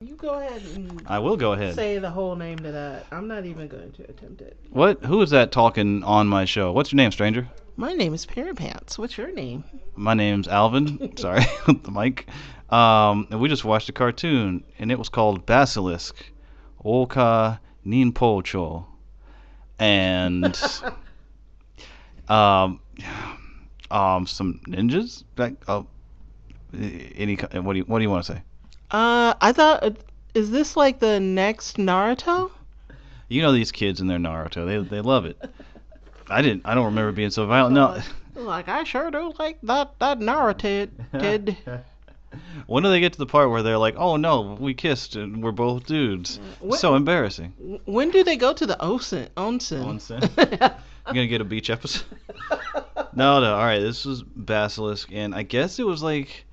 You go ahead and I will go ahead. say the whole name to that. I'm not even going to attempt it. What? Who is that talking on my show? What's your name, stranger? My name is Parapants. What's your name? My name's Alvin. Sorry, the mic. And we just watched a cartoon, and it was called Basilisk, Ouka Ninpouchou, and um, some ninjas. What do you want to say? I thought, is this like the next Naruto? You know these kids and their Naruto. They love it. I don't remember being so violent. No. Like I sure do like that Naruto kid. When do they get to the part where they're like, "Oh no, we kissed and we're both dudes"? So embarrassing. When do they go to the onsen? Onsen. You gonna get a beach episode? No. All right, this was Basilisk, and I guess it was like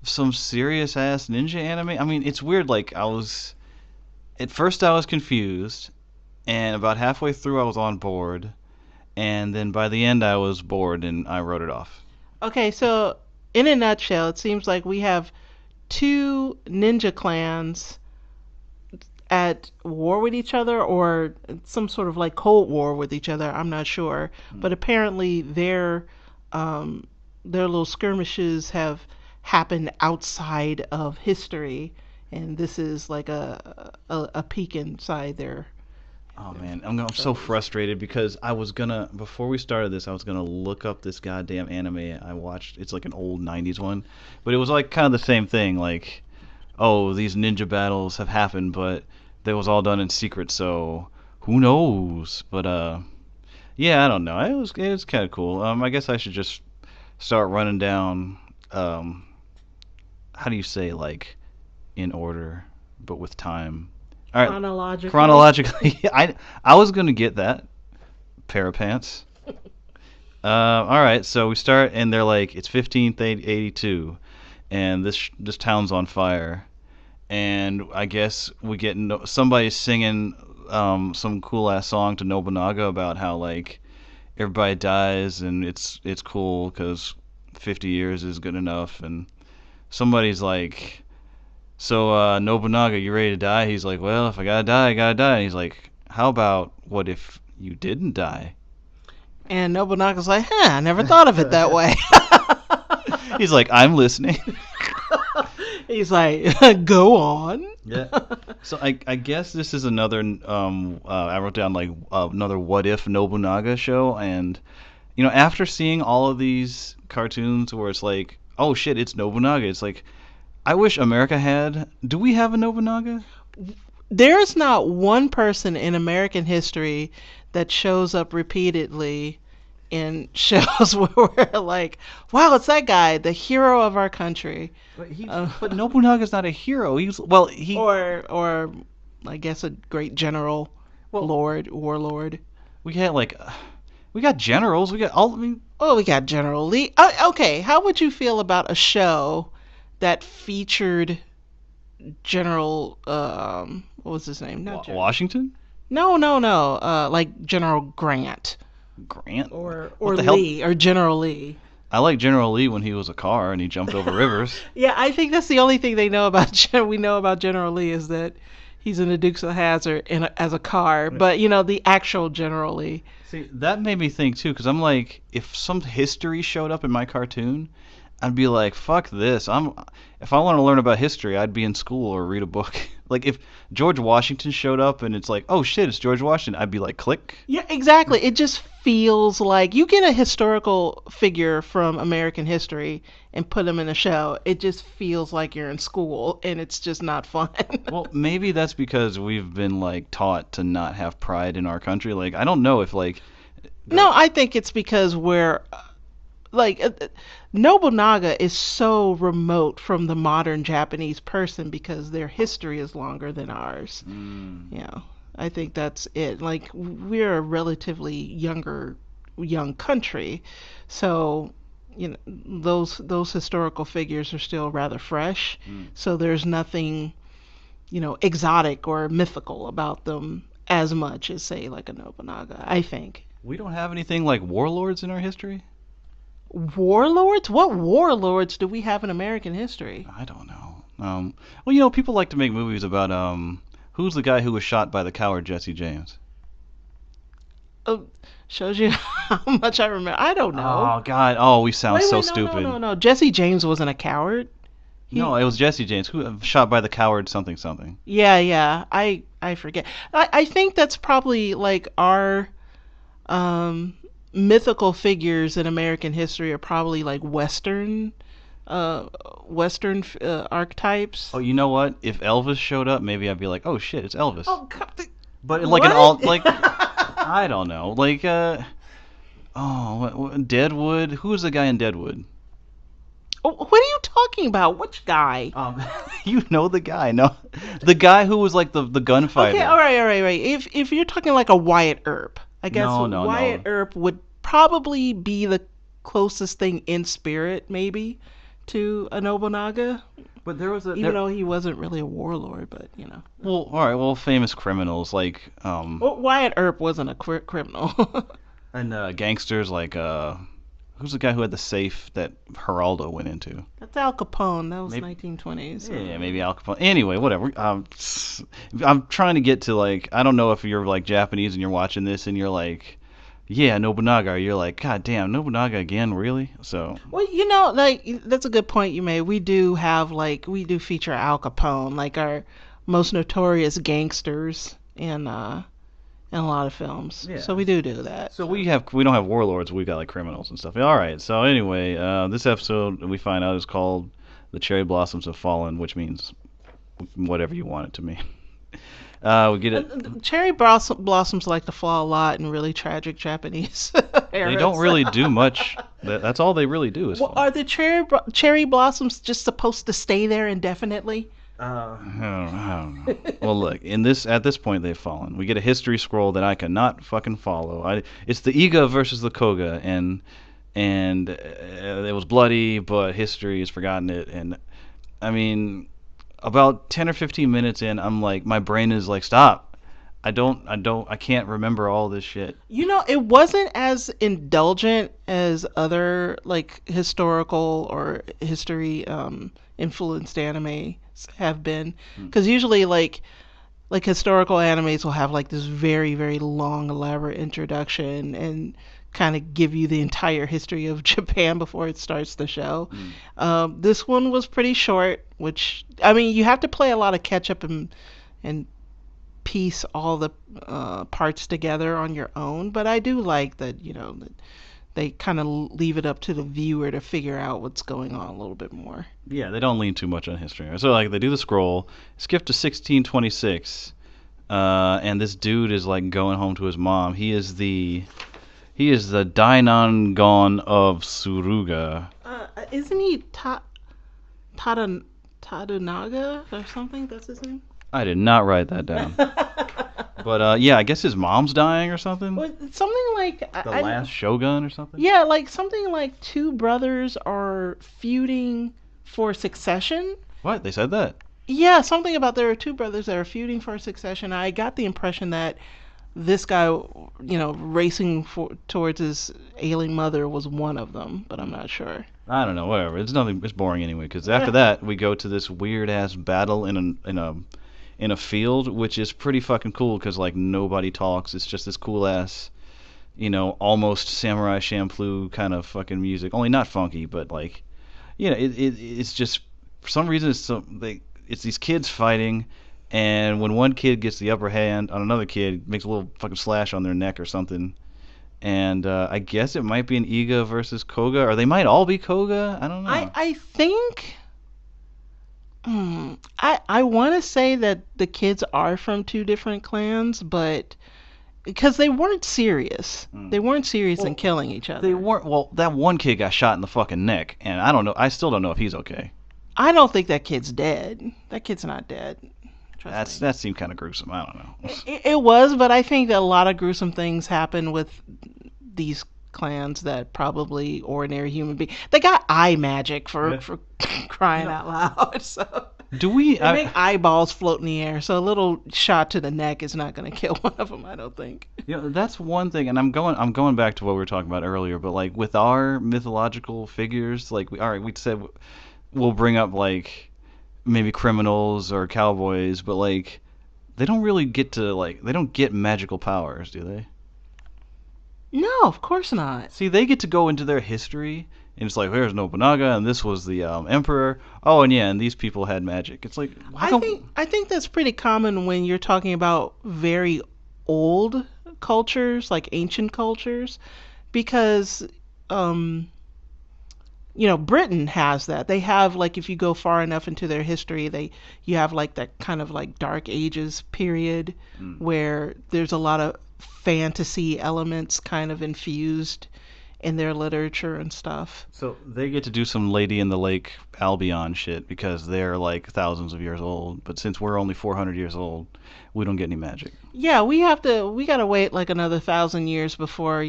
some serious ass ninja anime. I mean, it's weird. Like at first I was confused, and about halfway through I was on board, and then by the end I was bored and I wrote it off. Okay, so in a nutshell, it seems like we have two ninja clans at war with each other, or some sort of like cold war with each other. I'm not sure, but apparently their little skirmishes have happened outside of history, and this is like a peek inside their. Oh man, I'm so frustrated because before we started this, I was gonna look up this goddamn anime I watched. It's like an old '90s one, but it was like kind of the same thing. Like, oh, these ninja battles have happened, but they was all done in secret, so who knows? But yeah, I don't know. It was kind of cool. I guess I should just start running down. How do you say, like, in order, but with time? All right, chronologically. I was gonna get that Parapants. All right, so we start, and they're like, it's 1582, and this town's on fire, and I guess we get somebody singing some cool ass song to Nobunaga about how like everybody dies and it's cool because 50 years is good enough, and somebody's like, so Nobunaga, you ready to die? He's like, well, if I gotta die, I gotta die. And he's like, how about what if you didn't die? And Nobunaga's like, I never thought of it that way. He's like, I'm listening. He's like, go on. Yeah. So I guess this is another. I wrote down like another What If Nobunaga show, and after seeing all of these cartoons where it's like, oh shit, it's Nobunaga. It's like, I wish America had. Do we have a Nobunaga? There's not one person in American history that shows up repeatedly in shows where we're like, wow, it's that guy, the hero of our country. But Nobunaga's not a hero. Or I guess a great general, warlord. We got generals. We got all. I mean, we got General Lee. Okay, how would you feel about a show that featured General what was his name? Not Washington? No. Like General Grant. Grant? Or Lee, or General Lee. I like General Lee when he was a car and he jumped over rivers. Yeah, I think that's the only thing we know about General Lee is that he's in the Dukes of Hazzard as a car. But the actual General Lee. See, that made me think too, because I'm like, if some history showed up in my cartoon, I'd be like, fuck this. If I want to learn about history, I'd be in school or read a book. Like if George Washington showed up and it's like, oh shit, it's George Washington, I'd be like, click. Yeah, exactly. It just feels like you get a historical figure from American history and put them in a show. It just feels like you're in school, and it's just not fun. Well, maybe that's because we've been like taught to not have pride in our country. Like I don't know if like. No, I think it's because we're like Nobunaga is so remote from the modern Japanese person because their history is longer than ours. I think that's it. Like we're a relatively young country, so those historical figures are still rather fresh. So there's nothing exotic or mythical about them as much as say like a Nobunaga, I think. We don't have anything like warlords in our history. Warlords? What warlords do we have in American history? I don't know. Well, people like to make movies about who's the guy who was shot by the coward Jesse James. Oh, shows you how much I remember. I don't know. Oh God! Oh, we sound so no, stupid. No. Jesse James wasn't a coward. No, it was Jesse James who shot by the coward something something. Yeah. I forget. I think that's probably like our mythical figures in American history are probably like Western archetypes. Oh, you know what? If Elvis showed up, maybe I'd be like, oh shit, it's Elvis. Oh God. But like an alt, like I don't know, like Deadwood. Who's the guy in Deadwood? Oh, what are you talking about? Which guy? You know the guy, no? The guy who was like the gunfighter. Okay, all right. If you're talking like a Wyatt Earp, I guess Wyatt Earp would probably be the closest thing in spirit, maybe, to a Nobunaga. But there was even though he wasn't really a warlord, but you know. Well, all right. Well, famous criminals like Well, Wyatt Earp wasn't a criminal. And gangsters like who's the guy who had the safe that Geraldo went into? That's Al Capone. That was 1920s. Yeah, maybe Al Capone. Anyway, whatever. I'm trying to get to like, I don't know if you're like Japanese and you're watching this and you're like, yeah, Nobunaga. Or you're like, God damn, Nobunaga again, really? So. Well, like that's a good point you made. We do feature Al Capone, like our most notorious gangsters in a lot of films. Yeah. So we do that. So we don't have warlords. We got like criminals and stuff. All right. So anyway, this episode we find out is called "The Cherry Blossoms Have Fallen," which means whatever you want it to mean. We get it. Cherry blossoms like to fall a lot in really tragic Japanese eras. They don't really do much. That's all they really do is fall. Are the cherry blossoms just supposed to stay there indefinitely? I don't know. Well, look, at this point they've fallen. We get a history scroll that I cannot fucking follow. It's the Iga versus the Koga, and it was bloody, but history has forgotten it. And I mean, about 10 or 15 minutes in, I'm like, my brain is like, stop. I can't remember all this shit. It wasn't as indulgent as other like historical or history influenced anime have been, because usually like historical animes will have like this very, very long elaborate introduction and kind of give you the entire history of Japan before it starts the show. This one was pretty short, which I mean you have to play a lot of catch up and piece all the parts together on your own, but I do like that that they kind of leave it up to the viewer to figure out what's going on a little bit more. Yeah, they don't lean too much on history. So like they do the scroll, skip to 1626, and this dude is like going home to his mom. He is the Dainangon of Suruga. Isn't he Tadunaga or something? That's his name? I did not write that down. But yeah, I guess his mom's dying or something. Well, something like the last shogun or something. Yeah, like something like two brothers are feuding for succession. What? They said that? Yeah, something about there are two brothers that are feuding for succession. I got the impression that this guy, racing towards his ailing mother was one of them, but I'm not sure. I don't know. Whatever. It's nothing. It's boring anyway. Because after that, we go to this weird ass battle in a field, which is pretty fucking cool because like nobody talks. It's just this cool ass, almost Samurai Champloo kind of fucking music. Only not funky, but like, it's just for some reason it's these kids fighting, and when one kid gets the upper hand on another kid, makes a little fucking slash on their neck or something. And I guess it might be an Iga versus Koga, or they might all be Koga. I don't know. I think. I want to say that the kids are from two different clans, but because they weren't serious. They weren't serious in killing each other. They weren't. Well, that one kid got shot in the fucking neck, and I don't know. I still don't know if he's okay. I don't think that kid's dead. That kid's not dead. That seemed kind of gruesome. I don't know. It was, but I think that a lot of gruesome things happen with these clans that probably ordinary human beings. They got eye magic for crying out loud. So do we? They make eyeballs float in the air. So a little shot to the neck is not going to kill one of them. I don't think. That's one thing, and I'm going back to what we were talking about earlier. But like with our mythological figures, like we said we'll bring up like maybe criminals or cowboys, but like they don't really get to they don't get magical powers, do they? No, of course not. See, they get to go into their history, and it's like, there's Nobunaga, and this was the emperor. Oh, and yeah, and these people had magic. It's like, I think that's pretty common when you're talking about very old cultures, like ancient cultures, because Britain has that. They have, like, if you go far enough into their history, you have like that kind of like Dark Ages period where there's a lot of fantasy elements kind of infused in their literature and stuff. So they get to do some Lady in the Lake Albion shit because they're like thousands of years old. But since we're only 400 years old, we don't get any magic. Yeah, we gotta wait like another 1,000 years before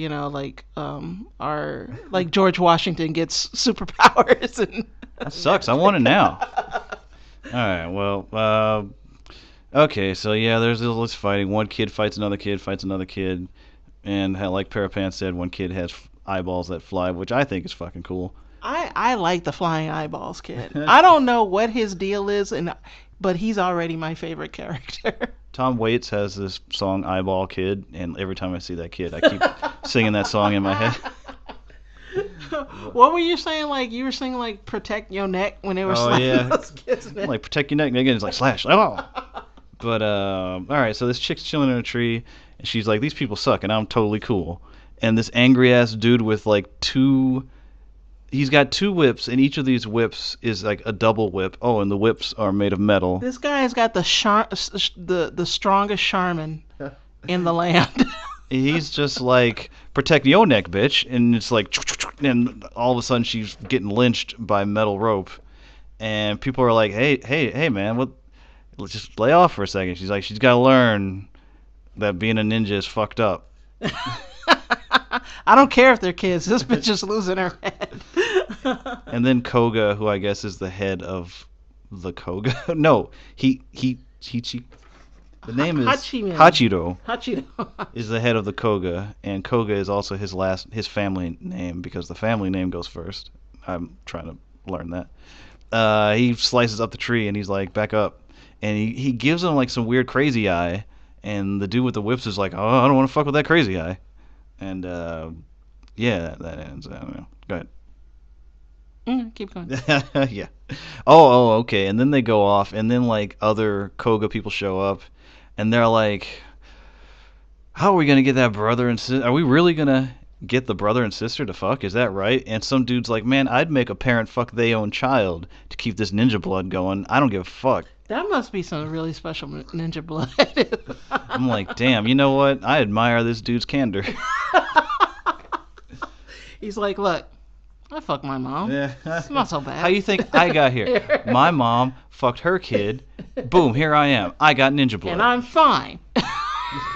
our like George Washington gets superpowers and. That sucks. I want it now. All right. Well. Okay. So yeah, there's this fighting. One kid fights another kid, and like Parapants said, one kid has eyeballs that fly, which I think is fucking cool. I like the flying eyeballs kid. I don't know what his deal is, but he's already my favorite character. Tom Waits has this song Eyeball Kid, and every time I see that kid, I keep singing that song in my head. What were you saying? Like you were singing like "Protect Your Neck" when they were slashing those kids' neck. Like protect your neck, and again it's like slash. Oh. But all right, so this chick's chilling in a tree, and she's like, "These people suck, and I'm totally cool." And this angry ass dude with like he's got two whips, and each of these whips is like a double whip. Oh, and the whips are made of metal. This guy has got the strongest Charmin in the land. He's just like, protect your neck, bitch. And it's like, and all of a sudden she's getting lynched by metal rope. And people are like, hey, man, let's just lay off for a second. She's like, she's got to learn that being a ninja is fucked up. I don't care if they're kids. This bitch is losing her head. And then Koga, who I guess is the head of the Koga. No, the name is Hachiro. Hachiro is the head of the Koga, and Koga is also his family name because the family name goes first. I'm trying to learn that. He slices up the tree and he's like, back up, and he gives him like some weird crazy eye, and the dude with the whips is like, oh, I don't want to fuck with that crazy eye. And yeah, that ends. I don't know. Go ahead. Keep going. Yeah. Oh, okay. And then they go off, and then like other Koga people show up, and they're like, "How are we gonna get that brother and sister? Are we really gonna get the brother and sister to fuck? Is that right?" And some dude's like, "Man, I'd make a parent fuck their own child to keep this ninja blood going. I don't give a fuck." That must be some really special ninja blood. I'm like, damn, you know what? I admire this dude's candor. He's like, look, I fucked my mom. Yeah. It's not so bad. How you think I got here? My mom fucked her kid. Boom, here I am. I got ninja blood. And I'm fine.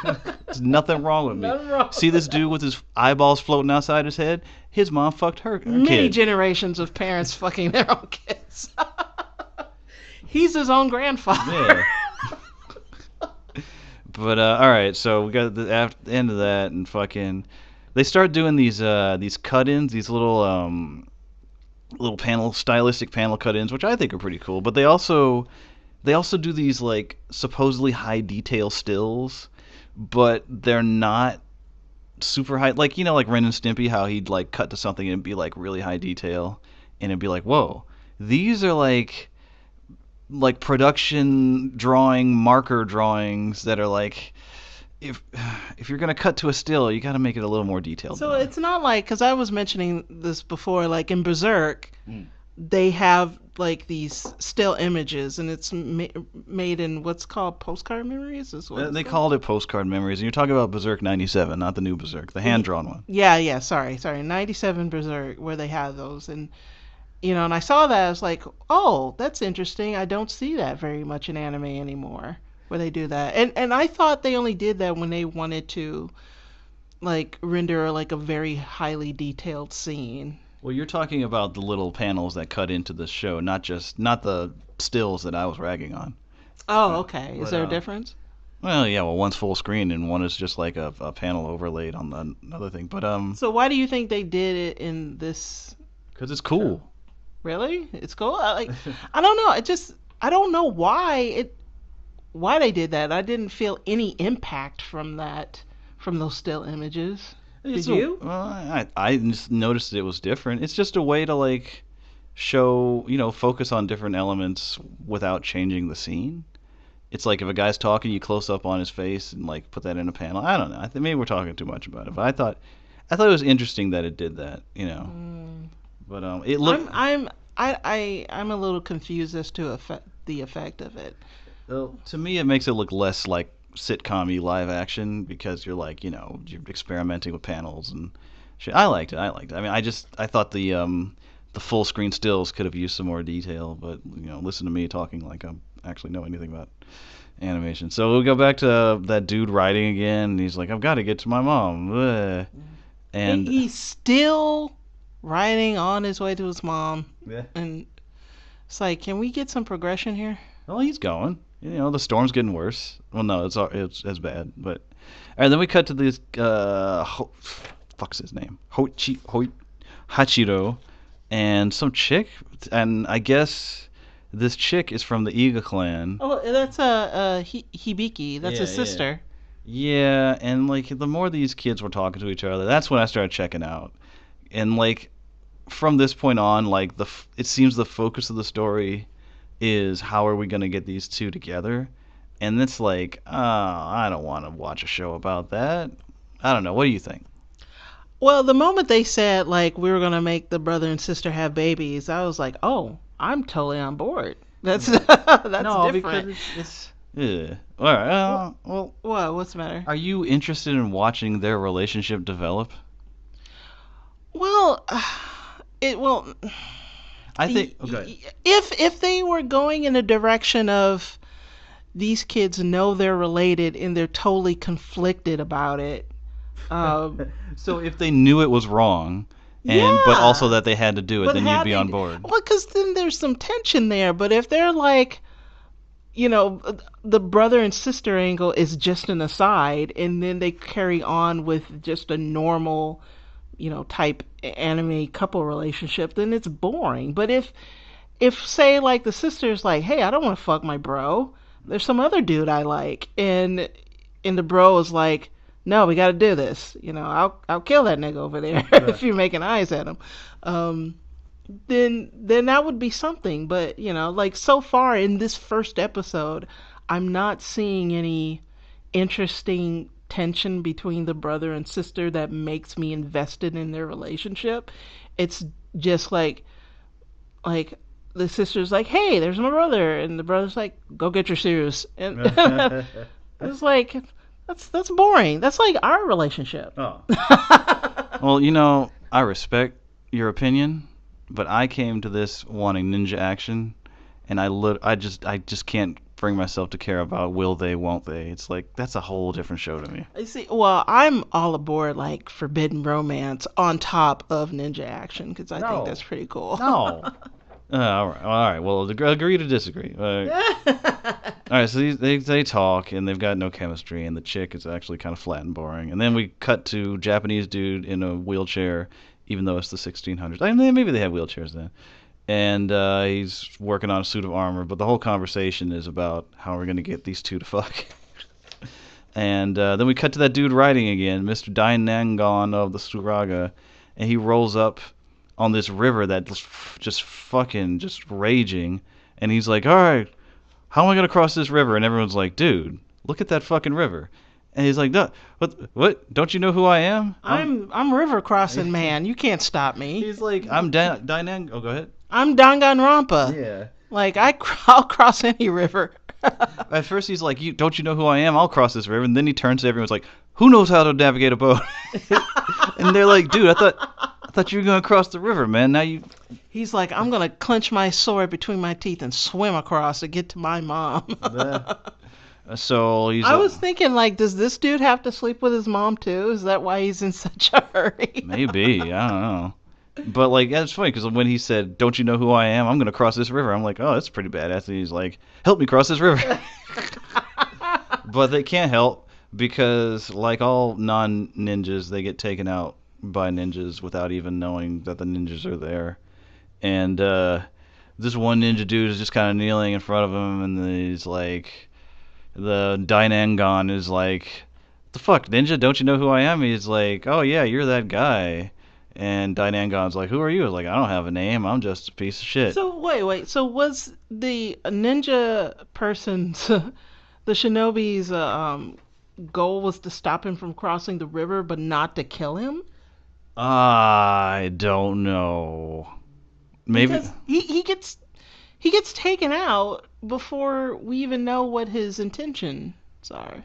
There's nothing wrong with me. Nothing wrong. See this dude with his eyeballs floating outside his head? His mom fucked her kid. Many generations of parents fucking their own kids. He's his own grandfather. Yeah. But all right, so we got the end of that, and fucking, they start doing these cut-ins, these little stylistic panel cut-ins, which I think are pretty cool. But they also do these like supposedly high detail stills, but they're not super high. Like, you know, like Ren and Stimpy, how he'd like cut to something and it'd be like really high detail, and it'd be like, whoa, these are like production drawing marker drawings that are like, if you're gonna cut to a still, you got to make it a little more detailed. So it's not like, because I was mentioning this before, like in Berserk, they have like these still images, and it's made in what's called postcard memories. They called it postcard memories, and you're talking about Berserk 97, not the new Berserk, the hand drawn one. Yeah. Sorry, 97 Berserk, where they have those, and and I saw that, I was like, oh, that's interesting. I don't see that very much in anime anymore, where they do that. And I thought they only did that when they wanted to, like, render, like, a very highly detailed scene. Well, you're talking about the little panels that cut into the show, not the stills that I was ragging on. Oh, okay. Is there a difference? Well, yeah. Well, one's full screen, and one is just like a panel overlaid on another thing. But So why do you think they did it in this? Because it's cool. Really? It's cool? I don't know. I don't know why they did that. I didn't feel any impact from those still images. Did you? I just noticed it was different. It's just a way to like show, focus on different elements without changing the scene. It's like if a guy's talking, you close up on his face and like put that in a panel. I don't know. I think maybe we're talking too much about it, but I thought it was interesting that it did that. But it looked. I'm a little confused as to the effect of it. Well, to me, it makes it look less like sitcom-y live action because you're like, you're experimenting with panels and shit. I liked it. I mean, I thought the full screen stills could have used some more detail, but listen to me talking like I actually know anything about animation. So we go back to that dude writing again, and he's like, I've got to get to my mom. Ugh. And he's still riding on his way to his mom. Yeah. And it's like, can we get some progression here? Well, he's going. The storm's getting worse. Well, no, it's as bad. But all right, then we cut to this fuck's his name, Hachiro, and some chick, and I guess this chick is from the Iga clan. Oh, that's Hibiki. That's his sister. Yeah, and like the more these kids were talking to each other, that's when I started checking out. And like from this point on, like it seems the focus of the story is how are we going to get these two together? And it's like, I don't want to watch a show about that. I don't know. What do you think? Well, the moment they said like we were going to make the brother and sister have babies, I was like, oh, I'm totally on board. That's that's no, different. Because it's yeah. All right. Well, what? What's the matter? Are you interested in watching their relationship develop? Well, I think okay. If they were going in a direction of these kids know they're related and they're totally conflicted about it. So if they knew it was wrong, but also that they had to do it, then you'd be on board. Well, because then there's some tension there. But if they're like, the brother and sister angle is just an aside, and then they carry on with just a normal, type anime couple relationship, then it's boring. But if say like the sister's like, hey, I don't want to fuck my bro, there's some other dude I like, and the bro is like, no, we got to do this. I'll kill that nigga over there if you're making eyes at him. Then that would be something. But like so far in this first episode, I'm not seeing any interesting tension between the brother and sister that makes me invested in their relationship. It's just like the sister's like, hey, there's my brother, and the brother's like, go get your shoes, and it's like that's boring. That's like our relationship. Oh. Well, I respect your opinion, but I came to this wanting ninja action, and I just can't bring myself to care about will they, won't they. It's like that's a whole different show to me. You see, well, I'm all aboard like forbidden romance on top of ninja action because I think that's pretty cool. No. All right. Well, agree to disagree. All right. So they talk and they've got no chemistry, and the chick is actually kind of flat and boring. And then we cut to Japanese dude in a wheelchair, even though it's the 1600s. I mean, maybe they had wheelchairs then. And he's working on a suit of armor, but the whole conversation is about how we're going to get these two to fuck. And then we cut to that dude writing again, Mr. Dainangon of the Suraga, and he rolls up on this river that's just raging, and he's like, all right, how am I going to cross this river? And everyone's like, dude, look at that fucking river. And he's like, no, what? Don't you know who I am? I'm river crossing man. You can't stop me. He's like, I'm Dainang. Oh, go ahead. I'm Danganronpa. Yeah. Like I'll cross any river. At first he's like, don't you know who I am? I'll cross this river. And then he turns to everyone and was like, who knows how to navigate a boat? And they're like, dude, I thought you were gonna cross the river, man. Now you. He's like, I'm gonna clench my sword between my teeth and swim across to get to my mom. So he's. I was thinking, like, does this dude have to sleep with his mom too? Is that why he's in such a hurry? Maybe, I don't know. But like, that's funny because when he said, "Don't you know who I am? I'm gonna cross this river," I'm like, "Oh, that's pretty badass." And he's like, "Help me cross this river." But they can't help because, like all non-ninjas, they get taken out by ninjas without even knowing that the ninjas are there. And this one ninja dude is just kind of kneeling in front of him, and he's like, the Dainangon is like, the fuck, ninja? Don't you know who I am? He's like, oh yeah, you're that guy. And Dainangon's like, who are you? I was like, I don't have a name. I'm just a piece of shit. So wait. So was the ninja person's the shinobi's goal was to stop him from crossing the river, but not to kill him? I don't know. Maybe because he gets taken out before we even know what his intentions are.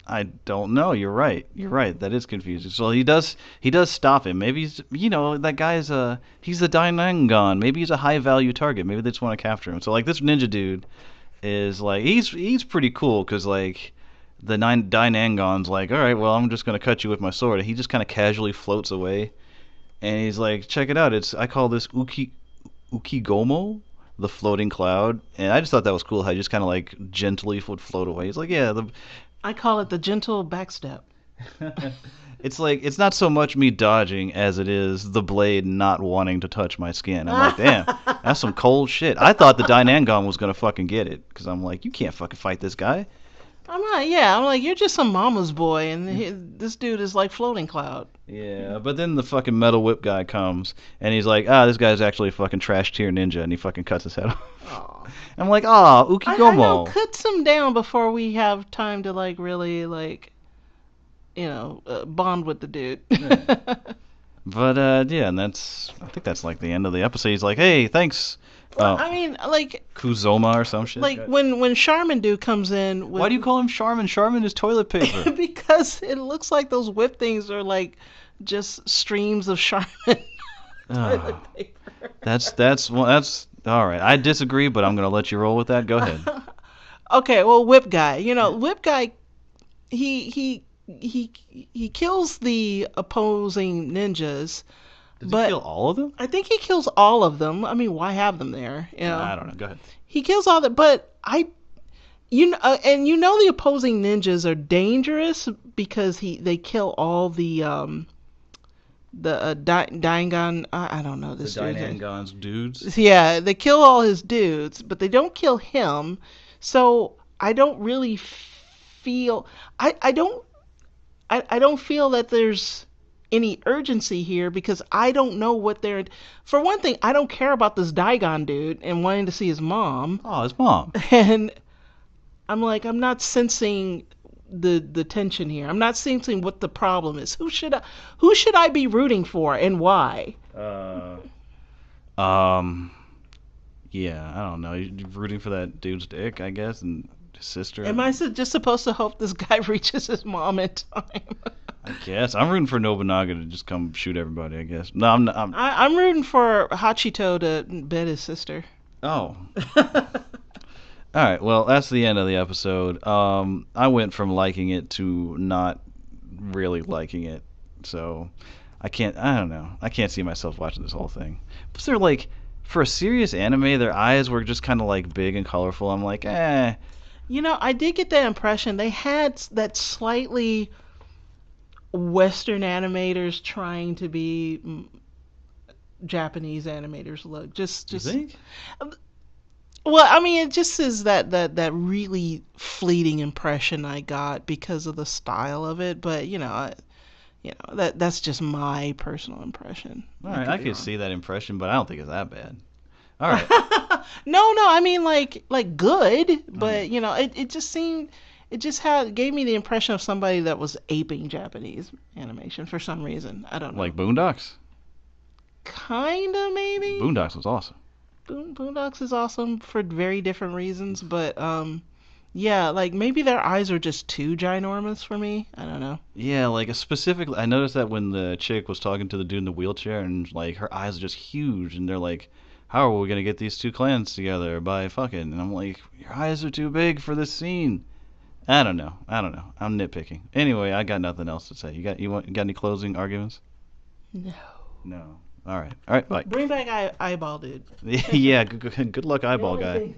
I don't know. You're right. That is confusing. So he does stop him. Maybe he's, that guy's he's a Dainangon. Maybe he's a high value target. Maybe they just want to capture him. So like this ninja dude is like, he's pretty cool because like the Dainangon's like, all right, well I'm just gonna cut you with my sword, and he just kind of casually floats away, and he's like, check it out. I call this Ukigomo, the floating cloud, and I just thought that was cool how he just kind of like gently would float away. He's like, yeah, I call it the gentle backstep. It's like, it's not so much me dodging as it is the blade not wanting to touch my skin. I'm like, damn, that's some cold shit. I thought the Dainangon was gonna fucking get it because I'm like, you can't fucking fight this guy. I'm like, you're just some mama's boy, and this dude is like floating cloud. Yeah, but then the fucking metal whip guy comes, and he's like, this guy's actually a fucking trash tier ninja, and he fucking cuts his head off. Aww. I'm like, Ukigomo. I know, cuts him down before we have time to like really like, bond with the dude. Yeah. But yeah, and I think that's like the end of the episode. He's like, hey, thanks. Well, I mean, like Kuzoma or some shit. Like when Charmin dude comes in. Why do you call him Charmin? Charmin is toilet paper. Because it looks like those whip things are like just streams of Charmin toilet paper. That's all right. I disagree, but I'm gonna let you roll with that. Go ahead. Okay, well, whip guy. Whip guy. He kills the opposing ninjas. Does he kill all of them? I think he kills all of them. I mean, why have them there? I don't know. Go ahead. He kills all that, but and the opposing ninjas are dangerous because they kill all the Daingon. I don't know this. The Dainangon's dudes. Yeah, they kill all his dudes, but they don't kill him. So I don't really feel. I don't feel that there's any urgency here because I don't know what they're. For one thing, I don't care about this Daigon dude and wanting to see his mom. Oh, his mom. And I'm like, I'm not sensing the tension here. I'm not sensing what the problem is. Who should I be rooting for and why? Yeah, I don't know. You're rooting for that dude's dick, I guess, and his sister. Am I just supposed to hope this guy reaches his mom in time? I guess I'm rooting for Nobunaga to just come shoot everybody. I guess. No, I'm not. I'm rooting for Hachito to bed his sister. Oh. All right. Well, that's the end of the episode. I went from liking it to not really liking it. So I don't know. I can't see myself watching this whole thing. But they're like, for a serious anime, their eyes were just kind of like big and colorful. I'm like, eh. I did get that impression. They had that slightly Western animators trying to be Japanese animators look. Just. You think? Well, I mean, it just is that really fleeting impression I got because of the style of it. But that's just my personal impression. All right, I could see that impression, but I don't think it's that bad. All right. No, I mean like good, but it just seemed. It just gave me the impression of somebody that was aping Japanese animation for some reason. I don't know. Like Boondocks? Kinda, maybe. Boondocks was awesome. Boondocks is awesome for very different reasons, but yeah, like maybe their eyes are just too ginormous for me. I don't know. Yeah, like specifically, I noticed that when the chick was talking to the dude in the wheelchair, and like her eyes are just huge, and they're like, "How are we gonna get these two clans together by fucking?" And I'm like, "Your eyes are too big for this scene." I don't know. I'm nitpicking. Anyway, I got nothing else to say. You got any closing arguments? No. All right. Bye. Bring back eyeball dude. Yeah. Good luck, eyeball guy.